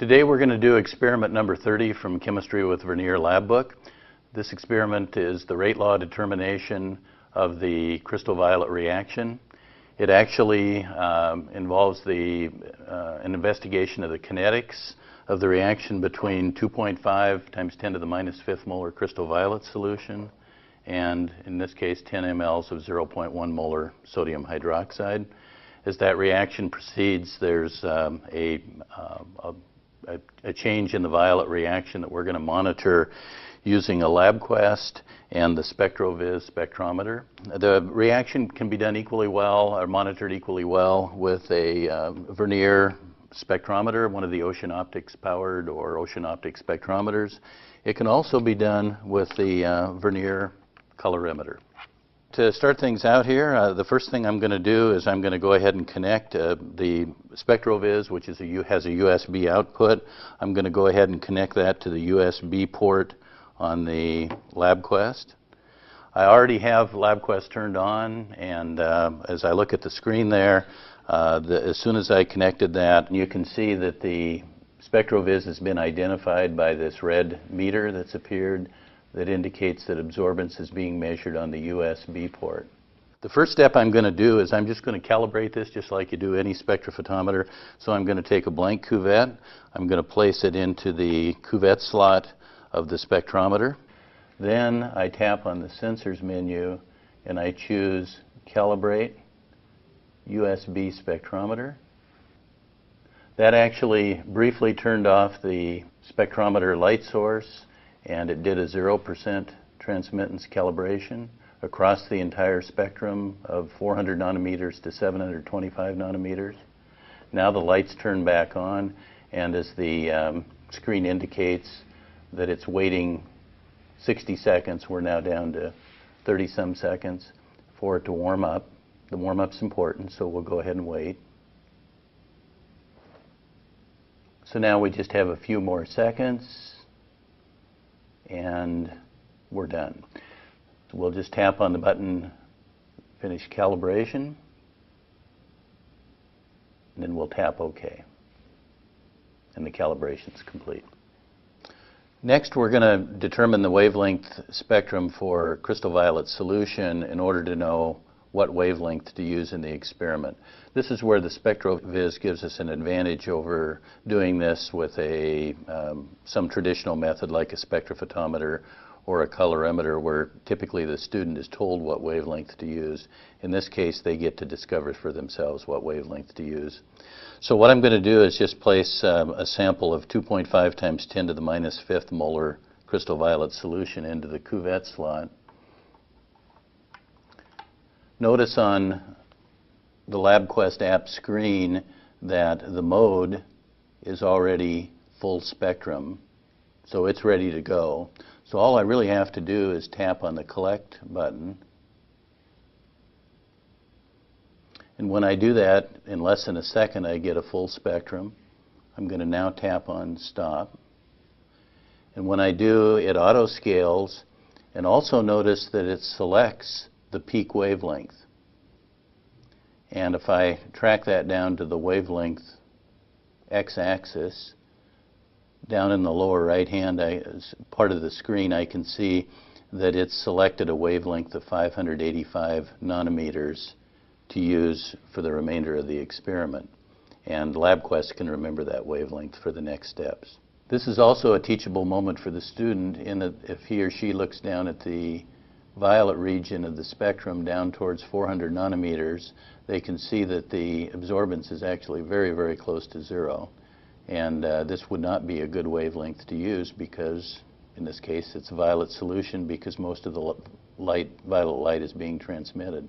Today we're going to do experiment number 30 from Chemistry with Vernier lab book. This experiment is the rate law determination of the crystal violet reaction. It actually involves an investigation of the kinetics of the reaction between 2.5 times 10 to the minus fifth molar crystal violet solution and, in this case, 10 mLs of 0.1 molar sodium hydroxide. As that reaction proceeds, there's a change in the violet reaction that we're going to monitor using a Labquest and the SpectroVis spectrometer. The reaction can be done equally well or monitored equally well with a Vernier spectrometer, one of the Ocean Optics powered or Ocean Optics spectrometers. It can also be done with the Vernier colorimeter. To start things out here, the first thing I'm going to do is I'm going to go ahead and connect the SpectroVis, which has a USB output. I'm going to go ahead and connect that to the USB port on the Labquest. I already have Labquest turned on, and as I look at the screen there, as soon as I connected that, you can see that the SpectroVis has been identified by this red meter that's appeared that indicates that absorbance is being measured on the USB port. The first step I'm going to do is I'm just going to calibrate this just like you do any spectrophotometer. So I'm going to take a blank cuvette. I'm going to place it into the cuvette slot of the spectrometer. Then I tap on the sensors menu and I choose Calibrate USB Spectrometer. That actually briefly turned off the spectrometer light source, and it did a 0% transmittance calibration across the entire spectrum of 400 nanometers to 725 nanometers. Now the lights turn back on, and as the screen indicates that it's waiting 60 seconds, we're now down to 30-some seconds for it to warm up. The warm-up's important, so we'll go ahead and wait. So now we just have a few more seconds, and we're done. So we'll just tap on the button, Finish Calibration, and then we'll tap OK. And the calibration's complete. Next, we're going to determine the wavelength spectrum for crystal violet solution in order to know what wavelength to use in the experiment. This is where the SpectroVis gives us an advantage over doing this with some traditional method like a spectrophotometer or a colorimeter, where typically the student is told what wavelength to use. In this case, they get to discover for themselves what wavelength to use. So what I'm going to do is just place a sample of 2.5 times 10 to the minus fifth molar crystal violet solution into the cuvette slot. Notice on the Labquest app screen that the mode is already full spectrum, so it's ready to go. So all I really have to do is tap on the Collect button. And when I do that, in less than a second, I get a full spectrum. I'm going to now tap on Stop. And when I do, it auto-scales, and also notice that it selects the peak wavelength. And if I track that down to the wavelength x-axis, down in the lower right-hand part of the screen, I can see that it's selected a wavelength of 585 nanometers to use for the remainder of the experiment. And Labquest can remember that wavelength for the next steps. This is also a teachable moment for the student in that if he or she looks down at the violet region of the spectrum down towards 400 nanometers, they can see that the absorbance is actually very, very close to zero. And this would not be a good wavelength to use because, in this case, it's a violet solution because most of the violet light is being transmitted.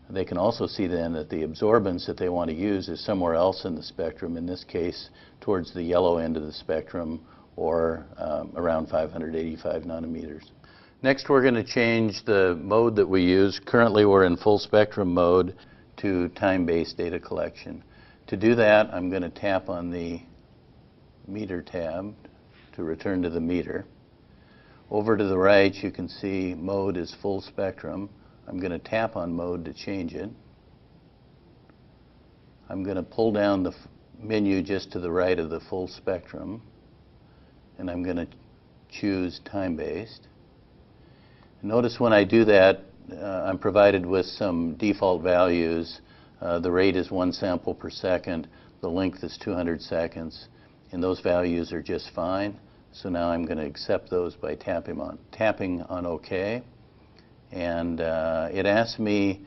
They can also see then that the absorbance that they want to use is somewhere else in the spectrum, in this case towards the yellow end of the spectrum or around 585 nanometers. Next, we're going to change the mode that we use. Currently, we're in full spectrum mode to time-based data collection. To do that, I'm going to tap on the Meter tab to return to the meter. Over to the right, you can see mode is full spectrum. I'm going to tap on mode to change it. I'm going to pull down the menu just to the right of the full spectrum, and I'm going to choose time-based. Notice when I do that, I'm provided with some default values. The rate is 1 sample per second, the length is 200 seconds, and those values are just fine. So now I'm going to accept those by tapping on OK. And it asks me,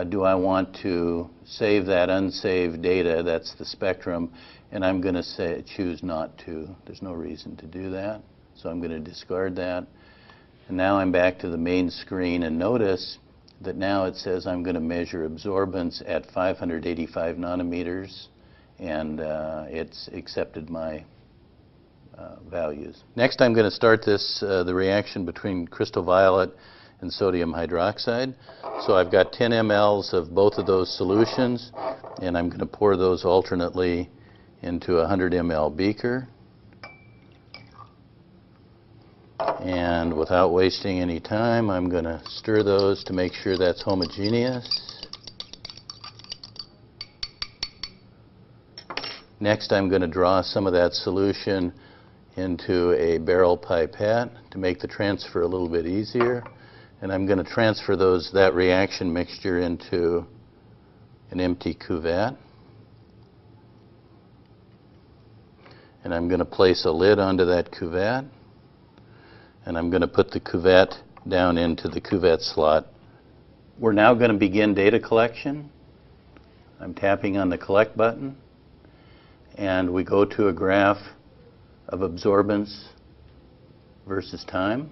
do I want to save that unsaved data, that's the spectrum, and I'm going to choose not to. There's no reason to do that, so I'm going to discard that. And now I'm back to the main screen, and notice that now it says I'm going to measure absorbance at 585 nanometers, and it's accepted my values. Next I'm going to start the reaction between crystal violet and sodium hydroxide. So I've got 10 mLs of both of those solutions, and I'm going to pour those alternately into a 100 ml beaker. And without wasting any time, I'm going to stir those to make sure that's homogeneous. Next, I'm going to draw some of that solution into a barrel pipette to make the transfer a little bit easier. And I'm going to transfer that reaction mixture into an empty cuvette. And I'm going to place a lid onto that cuvette. And I'm going to put the cuvette down into the cuvette slot. We're now going to begin data collection. I'm tapping on the collect button, and we go to a graph of absorbance versus time.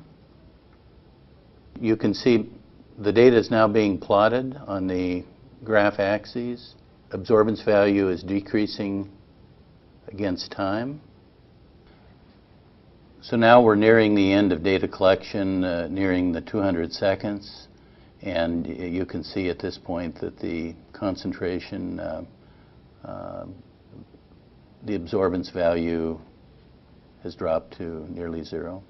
You can see the data is now being plotted on the graph axes. Absorbance value is decreasing against time. So now we're nearing the end of data collection, nearing the 200 seconds, and you can see at this point that the concentration, the absorbance value has dropped to nearly zero.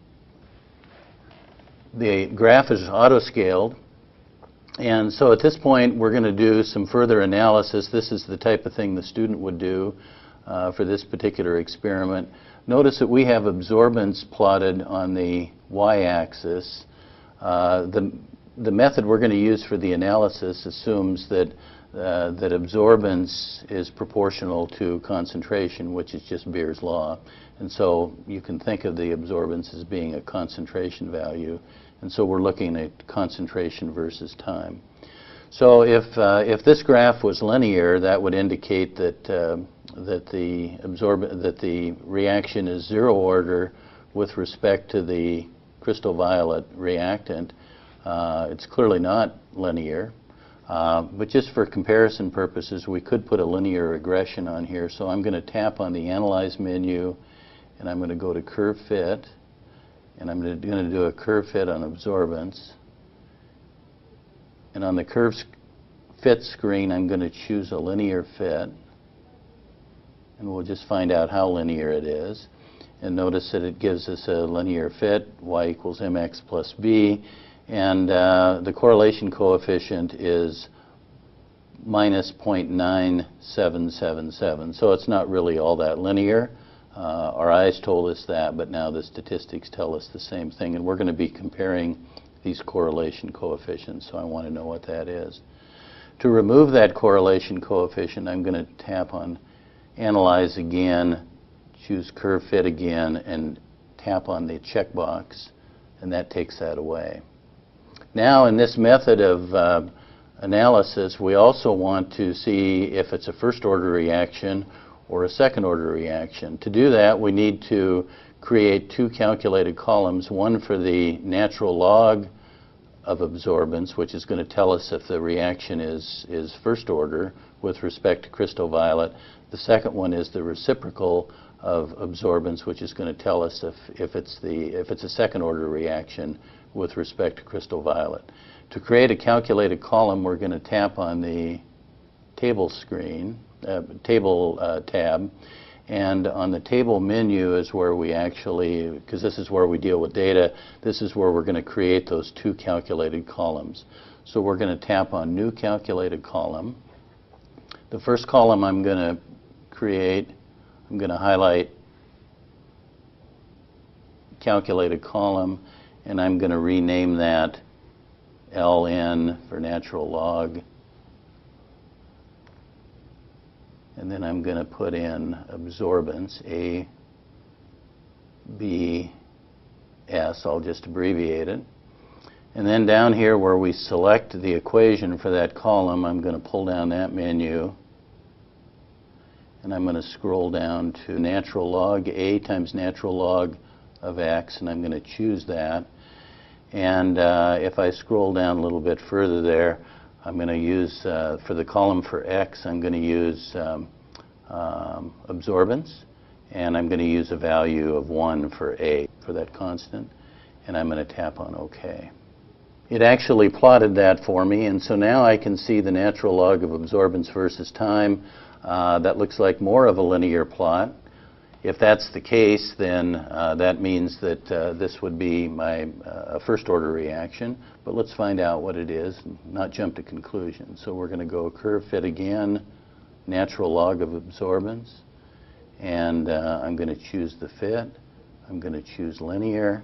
The graph is auto-scaled, and so at this point we're going to do some further analysis. This is the type of thing the student would do for this particular experiment. Notice that we have absorbance plotted on the y-axis. The method we're going to use for the analysis assumes that absorbance is proportional to concentration, which is just Beer's law. And so you can think of the absorbance as being a concentration value. And so we're looking at concentration versus time. So if this graph was linear, that would indicate that the reaction is zero order with respect to the crystal violet reactant. It's clearly not linear, but just for comparison purposes, we could put a linear regression on here. So I'm going to tap on the Analyze menu, and I'm going to go to Curve Fit, and I'm going to do a curve fit on absorbance. And on the curve fit screen, I'm going to choose a linear fit. And we'll just find out how linear it is. And notice that it gives us a linear fit, y equals mx plus b. And the correlation coefficient is minus 0.9777. So it's not really all that linear. Our eyes told us that, but now the statistics tell us the same thing. And we're going to be comparing these correlation coefficients, so I want to know what that is. To remove that correlation coefficient, I'm going to tap on Analyze again, choose Curve Fit again, and tap on the checkbox, and that takes that away. Now, in this method of analysis, we also want to see if it's a first-order reaction or a second-order reaction. To do that, we need to create two calculated columns, one for the natural log of absorbance, which is going to tell us if the reaction is first order with respect to crystal violet. The second one is the reciprocal of absorbance, which is going to tell us if it's a second order reaction with respect to crystal violet. To create a calculated column, we're going to tap on the table screen, tab, and on the table menu is where we actually, because this is where we deal with data, this is where we're going to create those two calculated columns. So we're going to tap on New Calculated Column. The first column I'm going to create, I'm going to highlight calculated column, and I'm going to rename that LN for natural log. And then I'm going to put in absorbance, A, B, S. I'll just abbreviate it. And then down here where we select the equation for that column, I'm going to pull down that menu. And I'm going to scroll down to natural log, A times natural log of X, and I'm going to choose that. And if I scroll down a little bit further there, I'm going to use, for the column for X, I'm going to use absorbance, and I'm going to use a value of 1 for A, for that constant, and I'm going to tap on OK. It actually plotted that for me, and so now I can see the natural log of absorbance versus time. That looks like more of a linear plot. If that's the case, then that means that this would be my first order reaction. But let's find out what it is and not jump to conclusions. So we're going to go curve fit again, natural log of absorbance. And I'm going to choose the fit. I'm going to choose linear.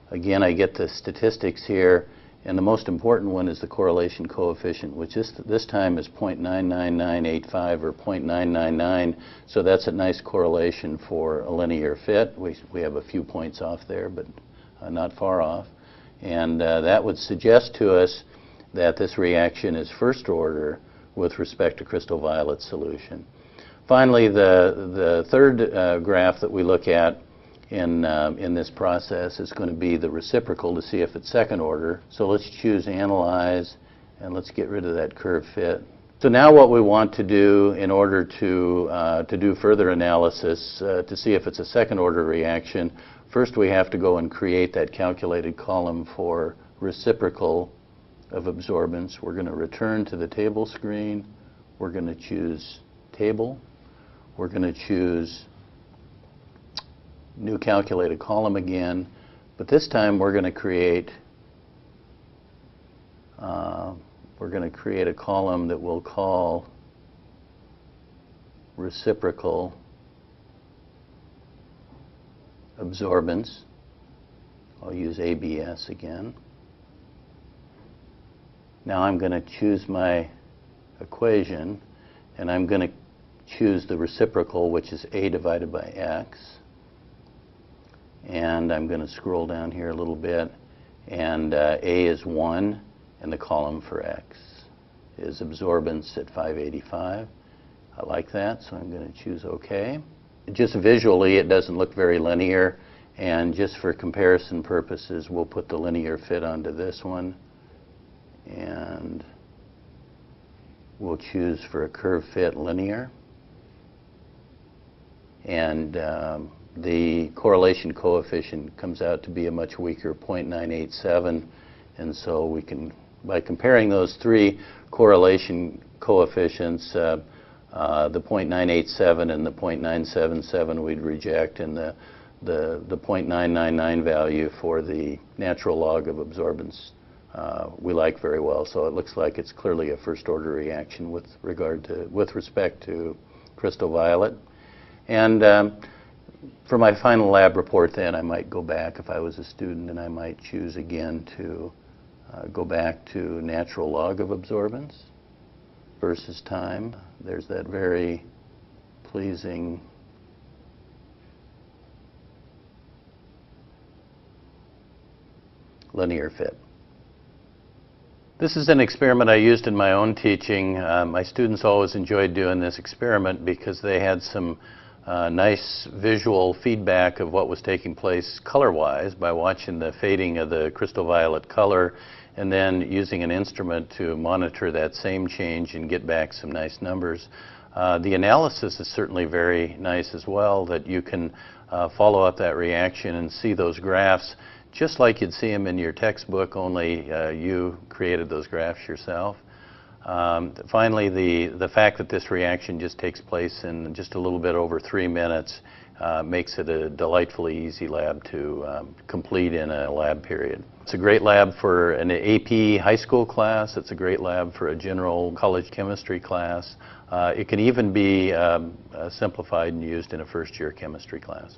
Again, I get the statistics here. And the most important one is the correlation coefficient, which this time is 0.99985 or 0.999. So that's a nice correlation for a linear fit. We have a few points off there, but not far off. And that would suggest to us that this reaction is first order with respect to crystal violet solution. Finally, the third graph that we look at in this process is going to be the reciprocal to see if it's second order. So let's choose Analyze, and let's get rid of that curve fit. So now what we want to do in order to do further analysis to see if it's a second order reaction, first we have to go and create that calculated column for reciprocal of absorbance. We're going to return to the table screen. We're going to choose Table. We're going to choose New calculated column again, but this time we're going to create a column that we'll call reciprocal absorbance. I'll use ABS again. Now I'm going to choose my equation, and I'm going to choose the reciprocal, which is A divided by X. And I'm going to scroll down here a little bit, and A is 1, and the column for X is absorbance at 585. I like that, so I'm going to choose OK. Just visually, it doesn't look very linear, and just for comparison purposes, we'll put the linear fit onto this one, and we'll choose for a curve fit linear. And the correlation coefficient comes out to be a much weaker 0.987, and so we can, by comparing those three correlation coefficients, the 0.987 and the 0.977 we'd reject, and the 0.999 value for the natural log of absorbance we like very well. So it looks like it's clearly a first order reaction with respect to crystal violet. And for my final lab report then, I might go back if I was a student, and I might choose again to go back to natural log of absorbance versus time. There's that very pleasing linear fit. This is an experiment I used in my own teaching. My students always enjoyed doing this experiment because they had some nice visual feedback of what was taking place color-wise by watching the fading of the crystal violet color and then using an instrument to monitor that same change and get back some nice numbers. The analysis is certainly very nice as well, that you can follow up that reaction and see those graphs just like you'd see them in your textbook, only you created those graphs yourself. Finally, the fact that this reaction just takes place in just a little bit over 3 minutes makes it a delightfully easy lab to complete in a lab period. It's a great lab for an AP high school class. It's a great lab for a general college chemistry class. It can even be simplified and used in a first-year chemistry class.